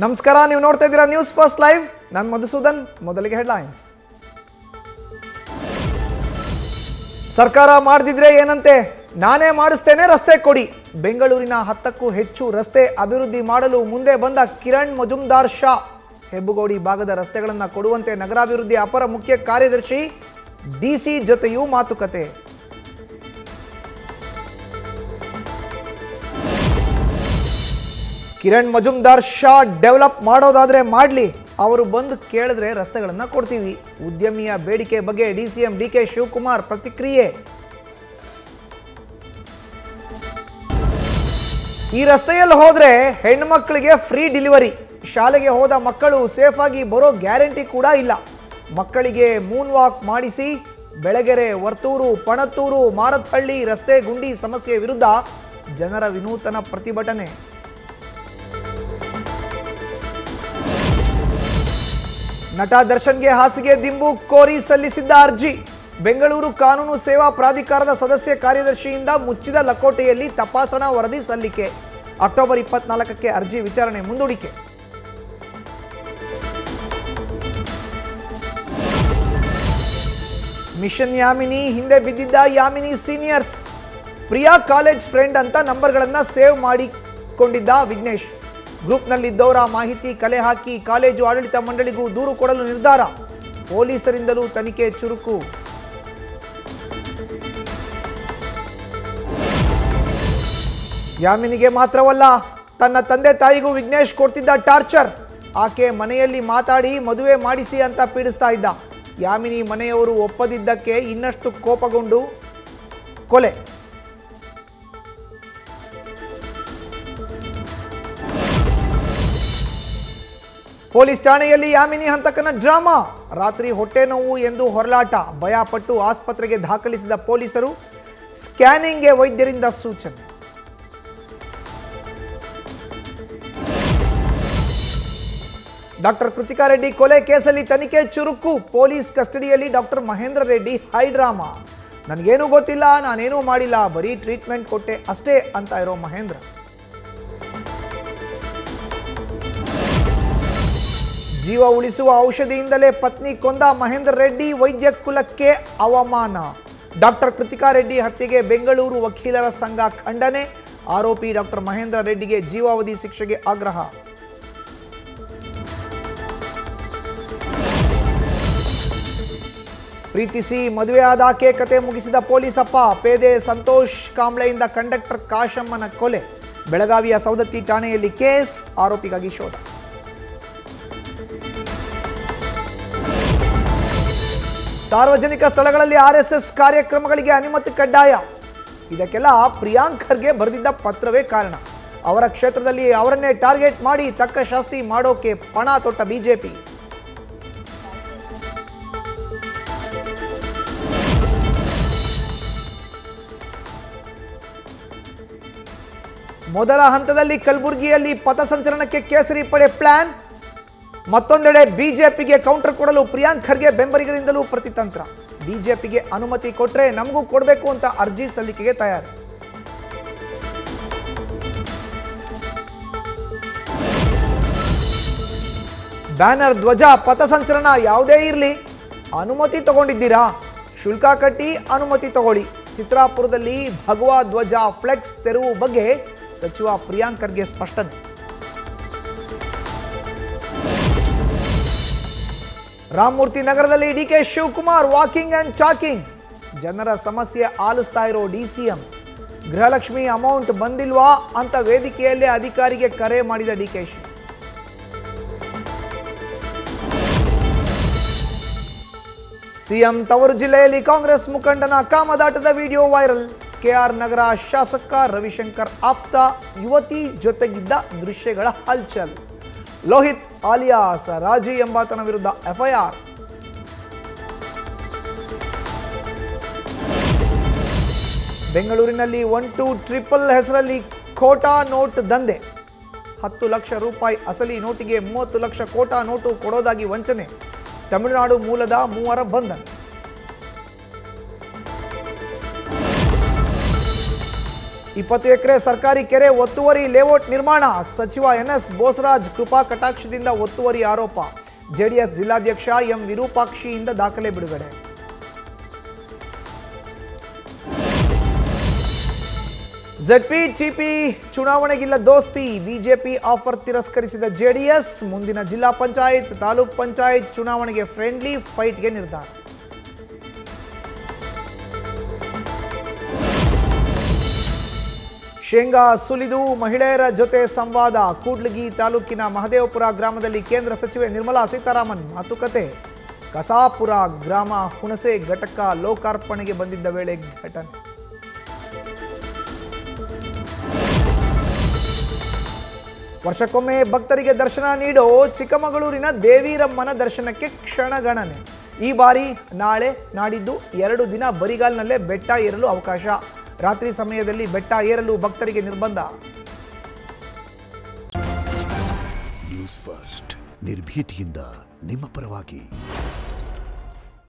ನಮಸ್ಕಾರ, ನೀವು ನೋಡ್ತಾ ಇದ್ದೀರಾ ನ್ಯೂಸ್ ಫಸ್ಟ್ ಲೈವ್. ನಾನು ಮಧುಸೂದನ್. ಮೊದಲಿಗೆ ಹೆಡ್ಲೈನ್ಸ್. ಸರ್ಕಾರ ಮಾಡದಿದ್ರೆ ಏನಂತೆ, ನಾನೇ ಮಾಡಿಸ್ತೇನೆ ರಸ್ತೆ ಕೊಡಿ. ಬೆಂಗಳೂರಿನ 10ಕ್ಕೂ ಹೆಚ್ಚು ರಸ್ತೆ ಅಭಿವೃದ್ಧಿ ಮಾಡಲು ಮುಂದೆ ಬಂದ ಕಿರಣ್ ಮಜುಮ್ದಾರ್ ಶಾ. ಹೆಬ್ಬುಗೋಡಿ ಭಾಗದ ರಸ್ತೆಗಳನ್ನು ಕೊಡುವಂತೆ ನಗರಾಭಿವೃದ್ಧಿ ಅಪರ ಮುಖ್ಯ ಕಾರ್ಯದರ್ಶಿ ಡಿಸಿ ಜೊತೆಯೂ ಮಾತುಕತೆ. ಕಿರಣ್ ಮಜುಮ್ದಾರ್ ಶಾ ಡೆವಲಪ್ ಮಾಡೋದಾದ್ರೆ ಮಾಡಲಿ, ಅವರು ಬಂದು ಕೇಳಿದ್ರೆ ರಸ್ತೆಗಳನ್ನು ಕೊಡ್ತೀವಿ. ಉದ್ಯಮಿಯ ಬೇಡಿಕೆ ಬಗ್ಗೆ ಡಿಸಿಎಂ ಡಿಕೆ ಶಿವಕುಮಾರ್ ಪ್ರತಿಕ್ರಿಯೆ. ಈ ರಸ್ತೆಯಲ್ಲಿ ಹೋದ್ರೆ ಹೆಣ್ಮಕ್ಳಿಗೆ ಫ್ರೀ ಡೆಲಿವರಿ. ಶಾಲೆಗೆ ಹೋದ ಮಕ್ಕಳು ಸೇಫ್ ಆಗಿ ಬರೋ ಗ್ಯಾರಂಟಿ ಕೂಡ ಇಲ್ಲ. ಮಕ್ಕಳಿಗೆ ಮೂನ್ ವಾಕ್ ಮಾಡಿಸಿ. ಬೆಳಗೆರೆ, ವರ್ತೂರು, ಪಣತ್ತೂರು, ಮಾರತ್ಹಳ್ಳಿ ರಸ್ತೆ ಗುಂಡಿ ಸಮಸ್ಯೆ ವಿರುದ್ಧ ಜನರ ವಿನೂತನ ಪ್ರತಿಭಟನೆ. ನಟ ದರ್ಶನ್ಗೆ ಹಾಸಿಗೆ ದಿಂಬು ಕೋರಿ ಸಲ್ಲಿಸಿದ್ದ ಅರ್ಜಿ. ಬೆಂಗಳೂರು ಕಾನೂನು ಸೇವಾ ಪ್ರಾಧಿಕಾರದ ಸದಸ್ಯ ಕಾರ್ಯದರ್ಶಿಯಿಂದ ಮುಚ್ಚಿದ ಲಕೋಟೆಯಲ್ಲಿ ತಪಾಸಣಾ ವರದಿ ಸಲ್ಲಿಕೆ. ಅಕ್ಟೋಬರ್ 24ಕ್ಕೆ ಅರ್ಜಿ ವಿಚಾರಣೆ ಮುಂದೂಡಿಕೆ. ಮಿಷನ್ ಯಾಮಿನಿ ಹಿಂದೆ ಬಿದ್ದಿದ್ದ ಯಾಮಿನಿ ಸೀನಿಯರ್ಸ್. ಪ್ರಿಯಾ ಕಾಲೇಜ್ ಫ್ರೆಂಡ್ ಅಂತ ನಂಬರ್ಗಳನ್ನು ಸೇವ್ ಮಾಡಿಕೊಂಡಿದ್ದ ವಿಘ್ನೇಶ್. ಗ್ರೂಪ್ನಲ್ಲಿದ್ದವರ ಮಾಹಿತಿ ಕಲೆ ಹಾಕಿ ಕಾಲೇಜು ಆಡಳಿತ ಮಂಡಳಿಗೂ ದೂರು ಕೊಡಲು ನಿರ್ಧಾರ. ಪೊಲೀಸರಿಂದಲೂ ತನಿಖೆ ಚುರುಕು. ಯಾಮಿನಿಗೆ ಮಾತ್ರವಲ್ಲ, ತನ್ನ ತಂದೆ ತಾಯಿಗೂ ವಿಘ್ನೇಶ್ ಕೊಡ್ತಿದ್ದ ಟಾರ್ಚರ್. ಆಕೆ ಮನೆಯಲ್ಲಿ ಮಾತಾಡಿ ಮದುವೆ ಮಾಡಿಸಿ ಅಂತ ಪೀಡಿಸ್ತಾ ಇದ್ದ. ಯಾಮಿನಿ ಮನೆಯವರು ಒಪ್ಪದಿದ್ದಕ್ಕೆ ಇನ್ನಷ್ಟು ಕೋಪಗೊಂಡು ಕೊಲೆ. ಪೊಲೀಸ್ ಠಾಣೆಯಲ್ಲಿ ಯಾಮಿನಿ ಹಂತಕನ ಡ್ರಾಮಾ. ರಾತ್ರಿ ಹೊಟ್ಟೆ ನೋವು ಎಂದು ಹೊರಲಾಟ. ಭಯಪಟ್ಟು ಆಸ್ಪತ್ರೆಗೆ ದಾಖಲಿಸಿದ ಪೊಲೀಸರು. ಸ್ಕ್ಯಾನಿಂಗ್ಗೆ ವೈದ್ಯರಿಂದ ಸೂಚನೆ. ಡಾಕ್ಟರ್ ಕೃತಿಕಾ ರೆಡ್ಡಿ ಕೊಲೆ ಕೇಸಲ್ಲಿ ತನಿಖೆ ಚುರುಕು. ಪೊಲೀಸ್ ಕಸ್ಟಡಿಯಲ್ಲಿ ಡಾಕ್ಟರ್ ಮಹೇಂದ್ರ ರೆಡ್ಡಿ ಹೈಡ್ರಾಮಾ. ನನಗೇನೂ ಗೊತ್ತಿಲ್ಲ, ನಾನೇನೂ ಮಾಡಿಲ್ಲ, ಬರೀ ಟ್ರೀಟ್ಮೆಂಟ್ ಕೊಟ್ಟೆ ಅಷ್ಟೇ ಅಂತ ಇರೋ ಮಹೇಂದ್ರ. ಜೀವ ಉಳಿಸುವ ಔಷಧಿಯಿಂದಲೇ ಪತ್ನಿ ಕೊಂದ ಮಹೇಂದ್ರ ರೆಡ್ಡಿ. ವೈದ್ಯ ಕುಲಕ್ಕೆ ಅವಮಾನ. ಡಾಕ್ಟರ್ ಕೃತಿಕಾ ರೆಡ್ಡಿ ಹತ್ಯೆಗೆ ಬೆಂಗಳೂರು ವಕೀಲರ ಸಂಘ ಖಂಡನೆ. ಆರೋಪಿ ಡಾಕ್ಟರ್ ಮಹೇಂದ್ರ ರೆಡ್ಡಿಗೆ ಜೀವಾವಧಿ ಶಿಕ್ಷೆಗೆ ಆಗ್ರಹ. ಪ್ರೀತಿಸಿ ಮದುವೆಯಾದ ಆಕೆ ಕತೆ ಮುಗಿಸಿದ ಪೊಲೀಸಪ್ಪ. ಪೇದೆ ಸಂತೋಷ್ ಕಾಂಬ್ಳೆಯಿಂದ ಕಂಡಕ್ಟರ್ ಕಾಶಮ್ಮನ ಕೊಲೆ. ಬೆಳಗಾವಿಯ ಸೌದತ್ತಿ ಠಾಣೆಯಲ್ಲಿ ಕೇಸ್. ಆರೋಪಿಗಾಗಿ ಶೋಧ. ಸಾರ್ವಜನಿಕ ಸ್ಥಳಗಳಲ್ಲಿ ಆರ್ಎಸ್ಎಸ್ ಕಾರ್ಯಕ್ರಮಗಳಿಗೆ ಅನುಮತಿ ಕಡ್ಡಾಯ. ಇದಕ್ಕೆಲ್ಲ ಪ್ರಿಯಾಂಕ್ ಖರ್ಗೆ ಬರೆದಿದ್ದ ಪತ್ರವೇ ಕಾರಣ. ಅವರ ಕ್ಷೇತ್ರದಲ್ಲಿ ಅವರನ್ನೇ ಟಾರ್ಗೆಟ್ ಮಾಡಿ ತಕ್ಕ ಶಾಸ್ತಿ ಮಾಡೋಕೆ ಪಣ ತೊಟ್ಟ ಬಿಜೆಪಿ. ಮೊದಲ ಹಂತದಲ್ಲಿ ಕಲಬುರಗಿಯಲ್ಲಿ ಪಥಸಂಚಲನಕ್ಕೆ ಕೇಸರಿ ಪಡೆ ಪ್ಲಾನ್. ಮತ್ತೊಂದೆಡೆ ಬಿಜೆಪಿಗೆ ಕೌಂಟರ್ ಕೊಡಲು ಪ್ರಿಯಾಂಕ್ ಖರ್ಗೆ ಬೆಂಬಲಿಗರಿಂದಲೂ ಪ್ರತಿತಂತ್ರ. ಬಿಜೆಪಿಗೆ ಅನುಮತಿ ಕೊಟ್ಟರೆ ನಮಗೂ ಕೊಡಬೇಕು ಅಂತ ಅರ್ಜಿ ಸಲ್ಲಿಕೆಗೆ ತಯಾರಿ. ಬ್ಯಾನರ್, ಧ್ವಜ, ಪಥಸಂಚಲನ ಯಾವುದೇ ಇರಲಿ ಅನುಮತಿ ತಗೊಂಡಿದ್ದೀರಾ? ಶುಲ್ಕ ಕಟ್ಟಿ ಅನುಮತಿ ತಗೊಳ್ಳಿ. ಚಿತ್ರಾಪುರದಲ್ಲಿ ಭಗವಾ ಧ್ವಜ ಫ್ಲೆಕ್ಸ್ ತೆರವು ಬಗ್ಗೆ ಸಚಿವ ಪ್ರಿಯಾಂಕ್ ಖರ್ಗೆ ಸ್ಪಷ್ಟನೆ. ರಾಮಮೂರ್ತಿ ನಗರದಲ್ಲಿ DK Shivakumar walking and talking. ಜನರ ಸಮಸ್ಯೆ ಆಲಿಸ್ತಾ ಇರೋ ಡಿಸಿಎಂ. ಗೃಹಲಕ್ಷ್ಮಿ ಅಮೌಂಟ್ ಬಂದಿಲ್ವಾ ಅಂತ ವೇದಿಕೆಯಲ್ಲೇ ಅಧಿಕಾರಿಗೆ ಕರೆ ಮಾಡಿದ ಡಿಕೆಶಿ. ಸಿಎಂ ತವರು ಜಿಲ್ಲೆಯಲ್ಲಿ ಕಾಂಗ್ರೆಸ್ ಮುಖಂಡನ ಕಾಮದಾಟದ ವಿಡಿಯೋ ವೈರಲ್. ಕೆಆರ್ ನಗರ ಶಾಸಕ ರವಿಶಂಕರ್ ಆಪ್ತ ಯುವತಿ ಜೊತೆಗಿದ್ದ ದೃಶ್ಯಗಳ ಹಲ್ಚಲ್. ಲೋಹಿತ್ ಆಲಿಯಾಸ್ ರಾಜಿ ಎಂಬಾತನ ವಿರುದ್ಧ ಎಫ್ಐಆರ್. ಬೆಂಗಳೂರಿನಲ್ಲಿ 1200 ಹೆಸರಲ್ಲಿ ಖೋಟಾ ನೋಟ್ ದಂಧೆ. 10 ಲಕ್ಷ ರೂಪಾಯಿ ಅಸಲಿ ನೋಟಿಗೆ 30 ಲಕ್ಷ ಖೋಟಾ ನೋಟು ಕೊಡೋದಾಗಿ ವಂಚನೆ. ತಮಿಳುನಾಡು ಮೂಲದ 3 ಬಂಧನ. 20 ಎಕರೆ ಸರ್ಕಾರಿ ಕೆರೆ ಒತ್ತುವರಿ ಲೇಔಟ್ ನಿರ್ಮಾಣ ಸಚಿವ ಎನ್ಎಸ್ ಬೋಸರಾಜ್ ಕೃಪಾ ಕಟಾಕ್ಷದಿಂದ ಒತ್ತುವರಿ ಆರೋಪ ಜೆಡಿಎಸ್ ಜಿಲ್ಲಾಧ್ಯಕ್ಷ ಎಂ ವಿರೂಪಾಕ್ಷಿಯಿಂದ ದಾಖಲೆ ಬಿಡುಗಡೆ. ZP-TP ಚುನಾವಣೆಗಿಲ್ಲ ದೋಸ್ತಿ ಬಿಜೆಪಿ ಆಫರ್ ತಿರಸ್ಕರಿಸಿದ ಜೆಡಿಎಸ್ ಮುಂದಿನ ಜಿಲ್ಲಾ ಪಂಚಾಯತ್ ತಾಲೂಕ್ ಪಂಚಾಯತ್ ಚುನಾವಣೆಗೆ ಫ್ರೆಂಡ್ಲಿ ಫೈಟ್ಗೆ ನಿರ್ಧಾರ. ಶೇಂಗಾ ಸುಲಿದು ಮಹಿಳೆಯರ ಜೊತೆ ಸಂವಾದ ಕೂಡ್ಲಿಗಿ ತಾಲೂಕಿನ ಮಹದೇವಪುರ ಗ್ರಾಮದಲ್ಲಿ ಕೇಂದ್ರ ಸಚಿವೆ ನಿರ್ಮಲಾ ಸೀತಾರಾಮನ್ ಮಾತುಕತೆ. ಕಸಾಪುರ ಗ್ರಾಮ ಹುಣಸೆ ಘಟಕ ಲೋಕಾರ್ಪಣೆಗೆ ಬಂದಿದ್ದ ವೇಳೆ ಘಟನೆ. ವರ್ಷಕ್ಕೊಮ್ಮೆ ಭಕ್ತರಿಗೆ ದರ್ಶನ ನೀಡೋ ಚಿಕ್ಕಮಗಳೂರಿನ ದೇವಿರಮ್ಮನ ದರ್ಶನಕ್ಕೆ ಕ್ಷಣಗಣನೆ. ಈ ಬಾರಿ ನಾಳೆ ನಾಡಿದ್ದು 2 ದಿನ ಬರಿಗಾಲಿನಲ್ಲೇ ಬೆಟ್ಟ ಏರಲು ಅವಕಾಶ. ರಾತ್ರಿ ಸಮಯದಲ್ಲಿ ಬೆಟ್ಟ ಏರಲು ಭಕ್ತರಿಗೆ ನಿರ್ಬಂಧ. ನ್ಯೂಸ್ ಫಸ್ಟ್ ನಿರ್ಭೀತಿಯಿಂದ ನಿಮ್ಮ ಪರವಾಗಿ.